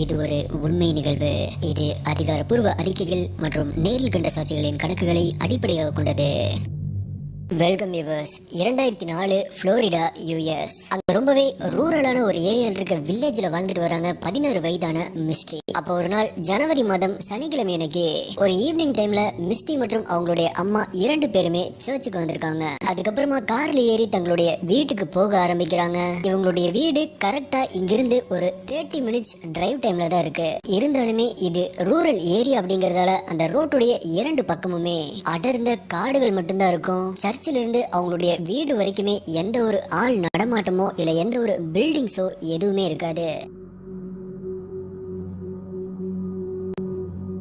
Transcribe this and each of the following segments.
இது ஒரு உண்மை நிகழ்வு. இது அதிகாரப்பூர்வ அறிக்கைகள் மற்றும் நேரில் கண்ட சாட்சிகளின் கணக்குகளை அடிப்படையாக கொண்டது. Welcome viewers. 2004 Florida US. அங்க ரொம்பவே ரூரலான ஒரு ஏரியால இருக்க வில்லேஜ்ல வாழ்ந்துட்டு வராங்க 16 வயதான மிஸ்டி. அப்போ ஒரு நாள் ஜனவரி மாதம் சனிக்கிழமை அன்னைக்கு ஒரு ஈவினிங் டைம்ல மிஸ்டி மற்றும் அவங்களுடைய அம்மா 2 பேருமே சர்ச்சுக்கு வந்திருக்காங்க. அதுக்கப்புறமா கார்ல ஏறி தங்களுடைய வீட்டுக்கு போக ஆரம்பிக்கிறாங்க. இவங்களுடைய வீடு கரெக்டா இங்கிருந்து ஒரு 30 மினிட்ஸ் டிரைவ் டைம்ல தான் இருக்கு. இருந்தாலுமே இது ரூரல் ஏரியா அப்படிங்கறதால அந்த ரோட்டுடைய 2 பக்கமுமே அடர்ந்த காடுகள் மட்டும்தான் இருக்கும். சர்ச்சில் இருந்து அவங்களுடைய வீடு வரைக்குமே எந்த ஒரு ஆள் நடமாட்டமோ இல்ல எந்த ஒரு பில்டிங்ஸோ எதுவுமே இருக்காது.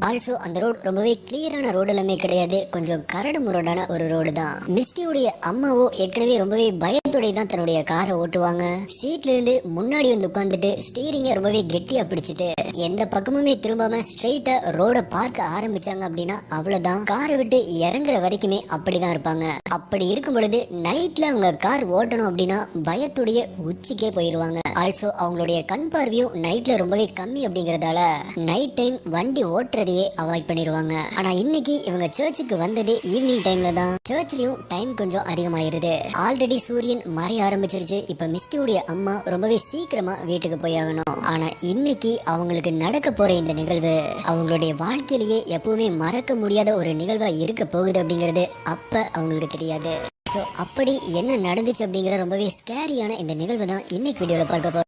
ஆல்சோ அந்த ரோடு ரொம்பவே கிளியரான ரோடு எல்லாமே கிடையாது. கொஞ்சம் கரடு முரடான ஒரு ரோடு தான். மிஸ்டியுடைய அம்மாவோ ஏற்கனவே ரொம்பவே பயத்தோட தான் தன்னுடைய காரை ஓட்டுவாங்க. சீட்ல இருந்து முன்னாடி வந்து உட்காந்துட்டு ஸ்டீரிங்க ரொம்பவே கெட்டியா பிடிச்சிட்டு எந்த பக்கமுமே திரும்பாம ஸ்ட்ரெயிட்டா ரோட பார்க்க ஆரம்பிச்சாங்க அப்படின்னா அவ்வளவுதான். காரை விட்டு இறங்குற வரைக்குமே அப்படிதான் இருப்பாங்க. அப்படி இருக்கும் பொழுது நைட்ல அவங்க கார் ஓட்டணும் அப்படின்னா பயத்துடைய உச்சிக்கே போயிருவாங்க. ஆல்சோ அவங்களுடைய கண் பார்வையும் நைட்ல ரொம்பவே கம்மி அப்படிங்கறதால நைட் டைம் வண்டி ஓட்டுறதே அவாய்ட் பண்ணிடுவாங்க. ஆனா இன்னைக்கு இவங்க சர்ச்சுக்கு வந்தது ஈவினிங் டைம்ல தான். சர்ச்லயும் டைம் கொஞ்சம் அதிகமாயிருது. ஆல்ரெடி சூரியன் மறைய ஆரம்பிச்சிருச்சு. இப்ப மிஸ்டியுடைய அம்மா ரொம்பவே சீக்கிரமா வீட்டுக்கு போய் ஆகணும். ஆனா இன்னைக்கு அவங்களுக்கு நடக்க போற இந்த நிகழ்வு அவங்களுடைய வாழ்க்கையிலேயே எப்பவுமே மறக்க முடியாத ஒரு நிகழ்வா இருக்க போகுது அப்படிங்கிறது அப்ப அவங்களுக்கு தெரியாது. ஸோ அப்படி என்ன நடந்துச்சு அப்படிங்கிற ரொம்பவே ஸ்கேரியான இந்த நிகழ்வு தான் இன்னைக்கு வீடியோல பார்க்க போறோம்.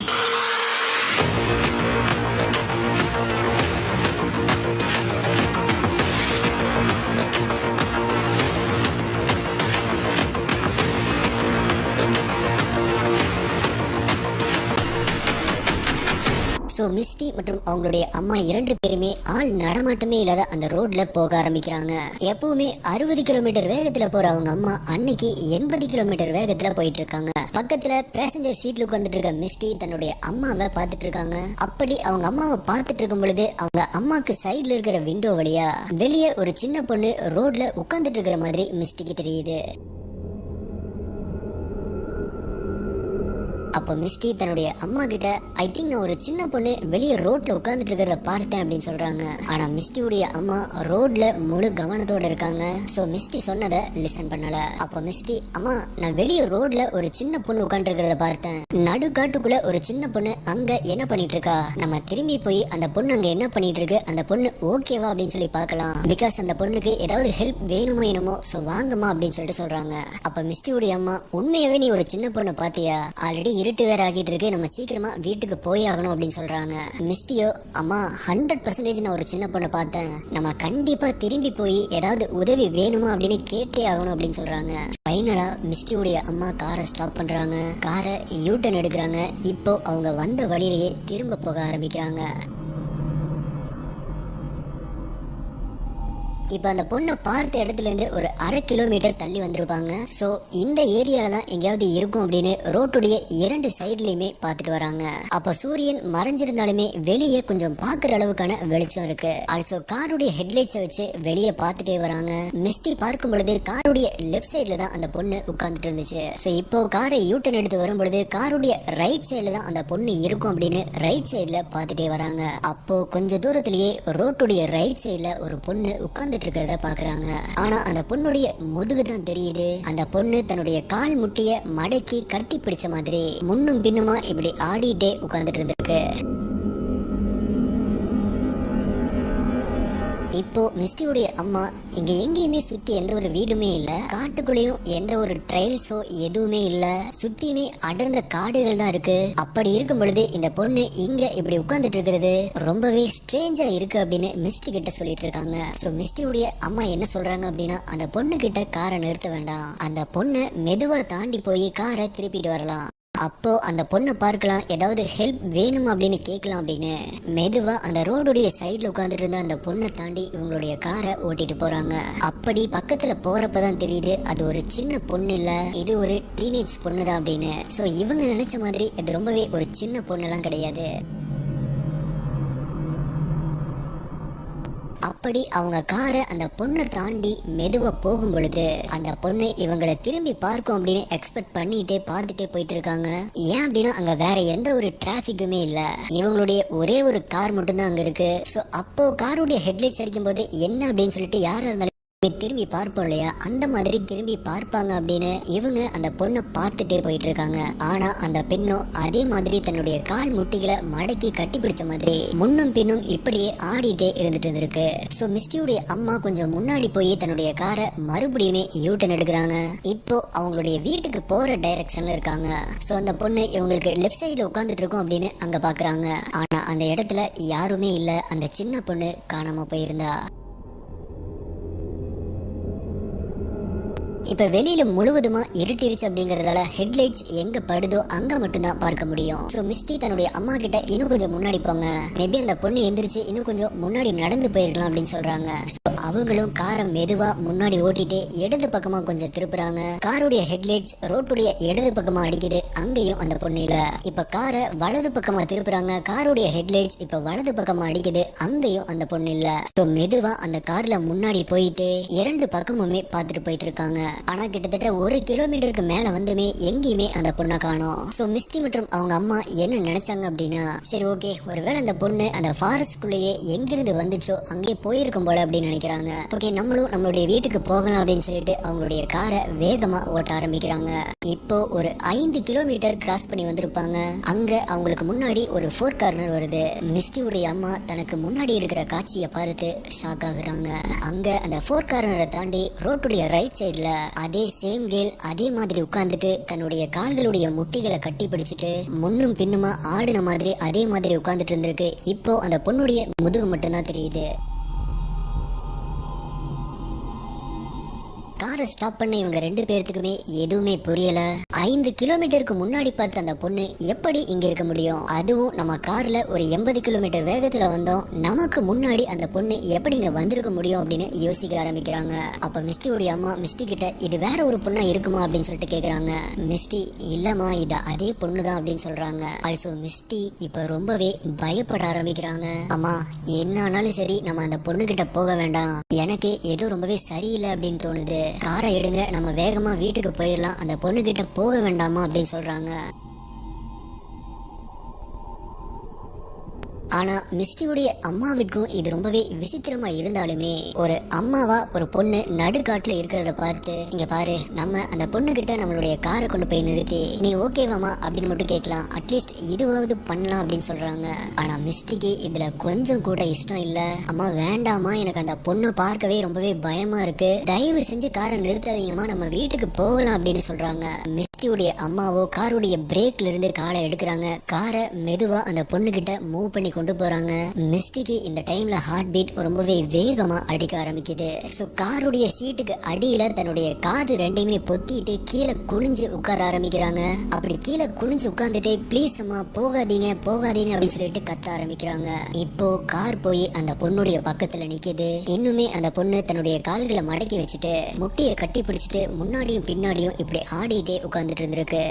ஸோ மிஸ்டி மற்றும் அவங்களுடைய அம்மா 2 பேருமே ஆள் நடமாட்டமே இல்லாத அந்த ரோட்ல போக ஆரம்பிக்கிறாங்க. எப்பவுமே 60 கிலோமீட்டர் வேகத்துல போற அவங்க அம்மா அன்னைக்கு 80 கிலோமீட்டர் வேகத்துல போயிட்டு இருக்காங்க. பக்கத்துல பேசஞ்சர் சீட்ல உட்காந்துட்டு இருக்க மிஸ்டி தன்னுடைய அம்மாவை பார்த்துட்டு இருக்காங்க. அப்படி அவங்க அம்மாவை பார்த்துட்டு இருக்கும் பொழுது அவங்க அம்மாக்கு சைட்ல இருக்கிற விண்டோ வழியா வெளியே ஒரு சின்ன பொண்ணு ரோட்ல உட்காந்துட்டு இருக்கிற மாதிரி மிஸ்டிக்கு தெரியுது. அப்போ மிஸ்டி தன்னுடைய அம்மா கிட்ட ஐ திங்க் நான் ஒரு சின்ன பொண்ணு வெளியே ரோட்ல உட்காந்துட்டு இருக்கிறத பார்த்தேன் அப்படின்னு சொல்றாங்க. ஆனா மிஸ்டியுடைய அம்மா ரோட்ல முழு கவனத்தோட இருக்காங்க. சோ மிஸ்டி சொன்னதை லிசன் பண்ணல. அப்போ மிஸ்டி அம்மா நான் வெளியே ரோட்ல ஒரு சின்ன பொண்ணு உட்காந்து இருக்கிறத பார்த்தேன். நடுக்காட்டுக்குள்ள ஒரு சின்ன பொண்ணு அங்க என்ன பண்ணிட்டு இருக்கா, நம்ம திரும்பி போய் அந்த பொண்ணு அங்க என்ன பண்ணிட்டு இருக்கு, அந்த பொண்ணு ஓகேவா அப்படின்னு சொல்லி பார்க்கலாம். பிகாஸ் அந்த பொண்ணுக்கு ஏதாவது ஹெல்ப் வேணுமோ என்னமோ, சோ வாங்கம்மா அப்படின்னு சொல்லிட்டு சொல்றாங்க. அப்ப மிஸ்டியுடைய அம்மா உண்மையாவே நீ ஒரு சின்ன பொண்ணை பாத்தியா, ஆல்ரெடி இருட்டு வேற ஆகிட்டு இருக்கு, நம்ம சீக்கிரமா வீட்டுக்கு போய் ஆகணும் அப்படின்னு சொல்றாங்க. மிஸ்டியோ அம்மா 100% நான் ஒரு சின்ன பொண்ணை பார்த்தேன், நம்ம கண்டிப்பா திரும்பி போய் ஏதாவது உதவி வேணுமா அப்படின்னு கேட்டே ஆகணும் அப்படின்னு சொல்றாங்க. ஃபைனலா மிஸ்டியுடைய அம்மா காரை ஸ்டாப் பண்றாங்க. காரை யூட்டர்ன் எடுக்கிறாங்க. இப்போ அவங்க வந்த வழியிலேயே திரும்ப போக ஆரம்பிக்கிறாங்க. இப்போ அந்த பொண்ணை பார்த்த இடத்துல இருந்து ஒரு 1/2 கிலோமீட்டர் தள்ளி வந்திருப்பாங்க. ஸோ இந்த ஏரியால தான் எங்கேயாவது இருக்கும் அப்படின்னு ரோட்டுடைய 2 சைட்லயுமே பார்த்துட்டு வராங்க. அப்போ சூரியன் மறைஞ்சிருந்தாலுமே வெளியே கொஞ்சம் பார்க்குற அளவுக்கான வெளிச்சம் இருக்கு. ஆல்சோ காருடைய ஹெட்லைட்ஸை வச்சு வெளியே பார்த்துட்டே வராங்க. மிஸ்டி பார்க்கும் பொழுது காருடைய லெஃப்ட் சைட்ல தான் அந்த பொண்ணு உட்கார்ந்துட்டு இருந்துச்சு. ஸோ இப்போ காரை யூட்டர்ன் எடுத்து வரும் பொழுது காருடைய ரைட் சைட்ல தான் அந்த பொண்ணு இருக்கும் அப்படின்னு ரைட் சைட்ல பார்த்துட்டே வராங்க. அப்போ கொஞ்ச தூரத்திலேயே ரோட்டுடைய ரைட் சைட்ல ஒரு பொண்ணு உட்கார்ந்து இருக்கிறத பாக்குறாங்க. ஆனா அந்த பொண்ணுடைய முதுகு தான் தெரியுது. அந்த பொண்ணு தன்னுடைய கால் முட்டிய மடக்கி கட்டி பிடிச்ச மாதிரி முன்னும் பின்னுமா இப்படி ஆடிட்டே உட்கார்ந்துட்டு இருந்திருக்கு. இப்போ மிஸ்டியுடைய அம்மா இங்க எங்கேயுமே சுத்தி எந்த ஒரு வீடுமே இல்ல, காட்டுக்குள்ளேயும் எந்த ஒரு ட்ரைல்ஸோ எதுவுமே இல்ல, சுத்தியுமே அடர்ந்த காடுகள் தான் இருக்கு. அப்படி இருக்கும் பொழுது இந்த பொண்ணு இங்க இப்படி உட்கார்ந்துட்டு இருக்கிறது ரொம்பவே ஸ்ட்ரேஞ்சா இருக்கு அப்படின்னு மிஸ்டி கிட்ட சொல்லிட்டு இருக்காங்க. சோ மிஸ்டியுடைய அம்மா என்ன சொல்றாங்க அப்படின்னா அந்த பொண்ணு கிட்ட காரை நிறுத்த வேண்டாம், அந்த பொண்ணை மெதுவா தாண்டி போய் காரை திருப்பிட்டு வரலாம், அப்போ அந்த பொண்ணை பார்க்கலாம், ஏதாவது ஹெல்ப் வேணுமா அப்படின்னு கேட்கலாம் அப்படின்னு மெதுவா அந்த ரோடுடைய சைட்ல உட்காந்துட்டு இருந்த அந்த பொண்ணை தாண்டி இவங்களுடைய காரை ஓட்டிட்டு போறாங்க. அப்படி பக்கத்துல போறப்பதான் தெரியுது அது ஒரு சின்ன பொண்ணு இல்ல, இது ஒரு டீனேஜ் பொண்ணு தான் அப்படின்னு. சோ இவங்க நினைச்ச மாதிரி இது ரொம்பவே ஒரு சின்ன பொண்ணு எல்லாம் கிடையாது. அப்படி அவங்க காரை அந்த பொண்ணை தாண்டி மெதுவா போகும் பொழுது அந்த பொண்ணு இவங்களை திரும்பி பார்க்கும் அப்படின்னு எக்ஸ்பெக்ட் பண்ணிட்டே பார்த்துட்டே போயிட்டு இருக்காங்க. ஏன் அப்படின்னா அங்க வேற எந்த ஒரு டிராபிக்குமே இல்ல, இவங்களுடைய ஒரே ஒரு கார் மட்டும்தான் அங்க இருக்கு. சோ அப்போ காருடைய ஹெட்லைட்ஸ் அடிக்கும் போது என்ன அப்படின்னு சொல்லிட்டு யாரா இருந்தாலும் திரும்பி பார்ப்போம் இல்லையா, அந்த மாதிரி திரும்பி பார்ப்பாங்க அப்படின்னு இவங்க அந்த பொண்ணை பார்த்துட்டே போயிட்டு இருக்காங்க. ஆனா அந்த பெண்ணும் அதே மாதிரி தன்னுடைய கால் முட்டிகளை மடக்கி கட்டி பிடிச்ச மாதிரி முன்னும் பின்னும் இப்படியே ஆடிட்டே இருந்துட்டு இருந்திருக்கு. சோ மிஸ்டியுடைய அம்மா கொஞ்சம் முன்னாடி போய் தன்னுடைய காரை மறுபடியுமே யூட்டன் எடுக்கிறாங்க. இப்போ அவங்களுடைய வீட்டுக்கு போற டைரக்ஷன்ல இருக்காங்க. சோ அந்த பொண்ணு இவங்களுக்கு லெஃப்ட் சைடுல உட்கார்ந்துட்டு இருக்கும் அப்படின்னு அங்க பாக்குறாங்க. ஆனா அந்த இடத்துல யாருமே இல்ல, அந்த சின்ன பொண்ணு காணாம போயிருந்தா. இப்ப வெளியில முழுவதுமா இருட்டிருச்சு அப்படிங்கறதால ஹெட்லைட்ஸ் எங்க படுதோ அங்க மட்டும்தான் பார்க்க முடியும். சோ மிஸ்டி தன்னுடைய அம்மா கிட்ட இன்னும் கொஞ்சம் முன்னாடி போங்க, மேபி அந்த பொண்ணு எந்திரிச்சு இன்னும் கொஞ்சம் முன்னாடி நடந்து போயிருக்கலாம் அப்படின்னு சொல்றாங்க. அவங்களும் காரை மெதுவா முன்னாடி ஓட்டிட்டு இடது பக்கமா கொஞ்சம் திருப்புறாங்க. காருடைய ஹெட்லைட்ஸ் ரோட்டுடைய இடது பக்கமா அடிக்குது, அங்கேயும் அந்த பொண்ணு இல்ல. இப்ப காரை வலது பக்கமா திருப்புறாங்க. காருடைய ஹெட்லைட்ஸ் இப்ப வலது பக்கமா அடிக்குது, அங்கேயும் அந்த பொண்ணு இல்ல. சோ மெதுவா அந்த கார்ல முன்னாடி போயிட்டு இரண்டு பக்கமுமே பார்த்துட்டு போயிட்டு இருக்காங்க. ஆனா கிட்டத்தட்ட 1 கிலோமீட்டருக்கு மேல வந்துமே எங்கேயுமே அந்த பொண்ணை காணோம். சோ மிஸ்டி மற்றும் அவங்க அம்மா என்ன நினைச்சாங்க அப்படின்னா, சரி ஓகே, ஒருவேளை அந்த பொண்ணு அந்த ஃபாரஸ்ட்குள்ளேயே எங்கிருந்து வந்துச்சோ அங்கே போயிருக்கும் போல அப்படின்னு நினைக்கிறாங்க. ஓகே, நம்மளும் நம்மளுடைய வீட்டுக்கு போகலாம் அப்படின்னு சொல்லிட்டு அவங்களுடைய காரை வேகமா ஓட்ட ஆரம்பிக்கிறாங்க. இப்போ ஒரு 5 கிலோமீட்டர் கிராஸ் பண்ணி வந்திருப்பாங்க. அங்க அவங்களுக்கு முன்னாடி ஒரு 4 கார்னர் வருது. மிஸ்டியுடைய அம்மா தனக்கு முன்னாடி இருக்கிற காட்சியை பார்த்து ஷாக் ஆகுறாங்க. அங்க அந்த 4 கார்னரை தாண்டி ரோட்டுடைய ரைட் சைடுல அதே சேம் கேர்ள் அதே மாதிரி உட்கார்ந்துட்டு தன்னுடைய கால்களுடைய முட்டிகளை கட்டி பிடிச்சிட்டு முன்னும் பின்னுமா ஆடின மாதிரி அதே மாதிரி உட்கார்ந்துட்டு இருந்திருக்கு. இப்போ அந்த பொண்ணுடைய முதுகு மட்டும்தான் தெரியுது. காரை ஸ்டாப் பண்ண இவங்க 2 பேர்த்துக்குமே எதுவுமே புரியல. 5 கிலோமீட்டருக்கு முன்னாடி பார்த்த அந்த பொண்ணு எப்படி இங்க இருக்க முடியும்? அதுவும் நம்ம கார்ல ஒரு 80 கிலோமீட்டர் வேகத்துல வந்தோம், நமக்கு முன்னாடி அந்த பொண்ணு எப்படி இங்க வந்திருக்க முடியும் அப்படின்னு யோசிக்க ஆரம்பிக்கிறாங்க. அப்ப மிஸ்டியோடைய அம்மா மிஸ்டி கிட்ட இது வேற ஒரு பொண்ணா இருக்குமா அப்படின்னு சொல்லிட்டு கேக்குறாங்க. மிஸ்டி இல்லம்மா, இது அதே பொண்ணுதான் அப்படின்னு சொல்றாங்க. ஆல்சோ மிஸ்டி இப்ப ரொம்பவே பயப்பட ஆரம்பிக்கிறாங்க. அம்மா, என்ன ஆனாலும் சரி நம்ம அந்த பொண்ணு கிட்ட போக வேண்டாம், எனக்கு ஏதோ ரொம்பவே சரியில்லை அப்படின்னு தோணுது, காரை எடுங்க, நம்ம வேகமா வீட்டுக்கு போயிடலாம், அந்த பொண்ணு கிட்ட போக வேண்டாமா அப்படின்னு சொல்றாங்க. ஆனா மிஸ்டியுடைய அம்மாவுக்கும் இது ரொம்பவே விசித்திரமா இருந்தாலுமே ஒரு அம்மாவா ஒரு பொண்ணு நடுக்காட்டுல இருக்கிறத பார்த்து, இங்க பாரு, நம்ம அந்த பொண்ணு கிட்ட நம்மளுடைய காரை கொண்டு போய் நிறுத்தி நீ ஓகேவாமா அப்படின்னு மட்டும் கேட்கலாம், அட்லீஸ்ட் இதுவாவது பண்ணலாம் அப்படின்னு சொல்றாங்க. ஆனா மிஸ்டிக்கு இதுல கொஞ்சம் கூட இஷ்டம் இல்ல. அம்மா வேண்டாமா, எனக்கு அந்த பொண்ணை பார்க்கவே ரொம்பவே பயமா இருக்கு, தயவு செஞ்சு காரை நிறுத்தாதீங்கம்மா, நம்ம வீட்டுக்கு போகலாம் அப்படின்னு சொல்றாங்க. மிஸ்டியுடைய அம்மாவோ காருடைய பிரேக்ல இருந்து காலை எடுக்கிறாங்க. காரை மெதுவா அந்த பொண்ணு கிட்ட மூவ் பண்ணி கொண்டு போறாங்க. மிஸ்டிக்கு இந்த டைம்ல ஹார்ட் பீட் ரொம்பவே வேகமா அடிக்க ஆரம்பிக்குது. சோ காருடைய சீட்டுக்கு அடியில தன்னுடைய காது ரெண்டையுமே பொத்திட்டு கீழே குனிஞ்சு உட்கார ஆரம்பிக்கிறாங்க. அப்படி கீழே குனிஞ்சு உட்கார்ந்துட்டு ப்ளீஸ் அம்மா போகாதீங்க போகாதீங்க அப்படின்னு சொல்லிட்டு கத்த ஆரம்பிக்கிறாங்க. இப்போ கார் போய் அந்த பொண்ணுடைய பக்கத்துல நிக்குது. இன்னுமே அந்த பொண்ணு தன்னுடைய கால்களை மடக்கி வச்சுட்டு முட்டியை கட்டி பிடிச்சிட்டு முன்னாடியும் பின்னாடியும் இப்படி ஆடிட்டே உட்கார்ந்துட்டு இருந்திருக்கு.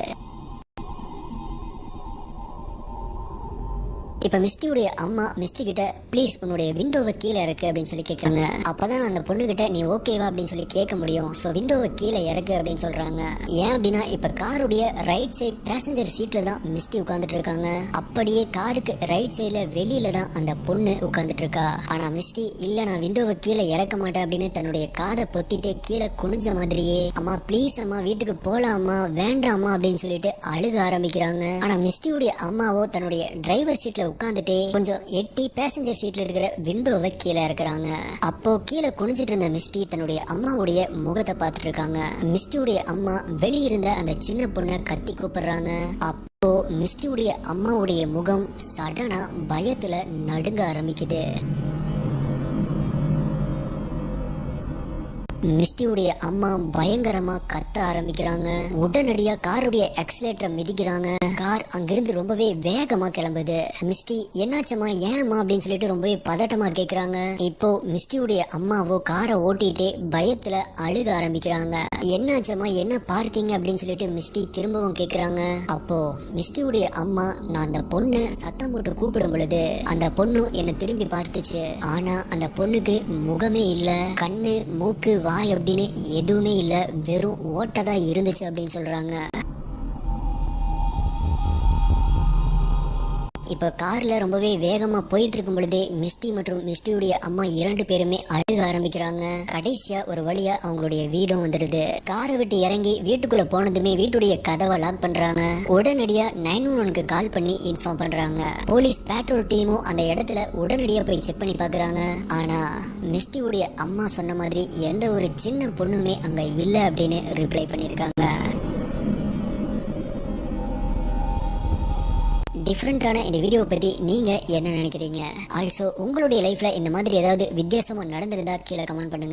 இப்ப மிஸ்டியுடைய அம்மா மிஸ்டி கிட்ட ப்ளீஸ் உன்னுடைய விண்டோவை கீழே இறக்கு அப்படின்னு சொல்லி கேட்கறாங்க. அப்பதான் அந்த பொண்ணு கிட்ட நீ ஓகேவா அப்படின்னு சொல்லி கேட்க முடியும். சோ விண்டோவை கீழே இறக்கு அப்படின்னு சொல்றாங்க. ஏன் அப்படின்னா இப்ப காருடைய ரைட் சைட் பேசஞ்சர் சீட்ல தான் மிஸ்டி உட்கார்ந்துட்டு இருக்காங்க. அப்படியே காருக்கு ரைட் சைட்ல வெளியில தான் அந்த பொண்ணு உட்கார்ந்துட்டு இருக்கா. ஆனா மிஸ்டி இல்ல, நான் விண்டோவை கீழே இறக்க மாட்டேன் அப்படின்னு தன்னுடைய காதை பொத்திட்டே கீழே குனிஞ்ச மாதிரியே அம்மா ப்ளீஸ் அம்மா வீட்டுக்கு போலாமா வேண்டாமா அப்படின்னு சொல்லிட்டு அழுக ஆரம்பிக்கிறாங்க. ஆனா மிஸ்டியுடைய அம்மாவோ தன்னுடைய டிரைவர் சீட்ல உட்கார்ந்துட்டே கொஞ்சம் எட்டி பேசஞ்சர் சீட்ல இருக்கிற விண்டோவை கீழே இருக்கிறாங்க. அப்போ கீழே குனிஞ்சிட்டு இருந்த மிஸ்டி தன்னுடைய அம்மாவுடைய முகத்தை பார்த்துட்டு இருக்காங்க. மிஸ்டியுடைய அம்மா வெளியிருந்த அந்த சின்ன பொண்ணை கத்தி கூப்பிடுறாங்க. அப்போ மிஸ்டியுடைய அம்மாவுடைய முகம் சடனா பயத்துல நடுங்க ஆரம்பிக்குது. மிஸ்டியுடைய அம்மா பயங்கரமா கத்த ஆரம்பிக்கிறாங்க. உடனடியா காருடைய எக்ஸலேட்டரை மிதிக்கிறாங்க. கார் அங்கிருந்து ரொம்பவே வேகமா கிளம்புது. மிஸ்டி என்னாச்சம்மா ஏமா அப்படின்னு சொல்லிட்டு ரொம்பவே பதட்டமா கேக்குறாங்க. இப்போ மிஸ்டியுடைய அம்மாவோ காரை ஓட்டிட்டு பயத்துல அழுக ஆரம்பிக்கிறாங்க. என்னாச்சம்மா என்ன பார்த்தீங்க அப்படின்னு சொல்லிட்டு மிஸ்டி திரும்பவும் கேக்குறாங்க. அப்போ மிஸ்டியுடைய அம்மா நான் அந்த பொண்ணை சத்தம் போட்டு கூப்பிடும் பொழுது அந்த பொண்ணு என்ன திரும்பி பார்த்துச்சு. ஆனா அந்த பொண்ணுக்கு முகமே இல்ல, கண்ணு மூக்கு வாய் அப்படின்னு எதுவுமே இல்ல, வெறும் ஓட்டதான் இருந்துச்சு அப்படின்னு சொல்றாங்க. இப்போ கார்ல ரொம்பவே வேகமா போயிட்டு இருக்கும் பொழுதே மிஸ்டி மற்றும் மிஸ்டியுடைய அம்மா 2 பேருமே அழுக ஆரம்பிக்கிறாங்க. கடைசியா ஒரு வழியா அவங்களுடைய வீடும் வந்துடுது. காரை விட்டு இறங்கி வீட்டுக்குள்ள போனதுமே வீட்டுடைய கதவை லாக் பண்றாங்க. உடனடியா 911க்கு கால் பண்ணி இன்ஃபார்ம் பண்றாங்க. போலீஸ் பேட்ரோல் டீமும் அந்த இடத்துல உடனடியா போய் செக் பண்ணி பாக்குறாங்க. ஆனா மிஸ்டியுடைய அம்மா சொன்ன மாதிரி எந்த ஒரு சின்ன பொண்ணுமே அங்க இல்ல அப்படின்னு ரிப்ளை பண்ணிருக்காங்க. டிஃப்ரெண்டான இந்த வீடியோவை பற்றி நீங்கள் என்ன நினைக்கிறீங்க? ஆல்சோ உங்களுடைய லைஃப்பில் இந்த மாதிரி ஏதாவது வித்தியாசமாக நடந்திருந்தா கீழே கமெண்ட் பண்ணுங்கள்.